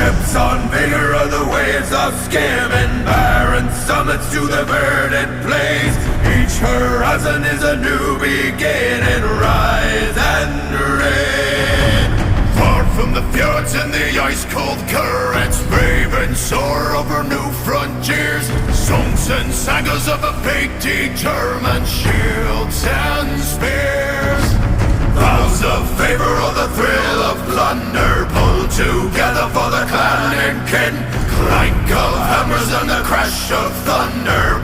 ships on vigor of the waves of skimming barren summits to the verdant plains. Each horizon is a new beginning, rise and reign. Far from the fjords and the ice-cold currents, brave and soar over new frontiers. Songs and sagas of a fate determined, shields and spears. Vows of favor or the thrill of plunder, pulled together for the clan and kin. Clank of hammers and the crash of thunder.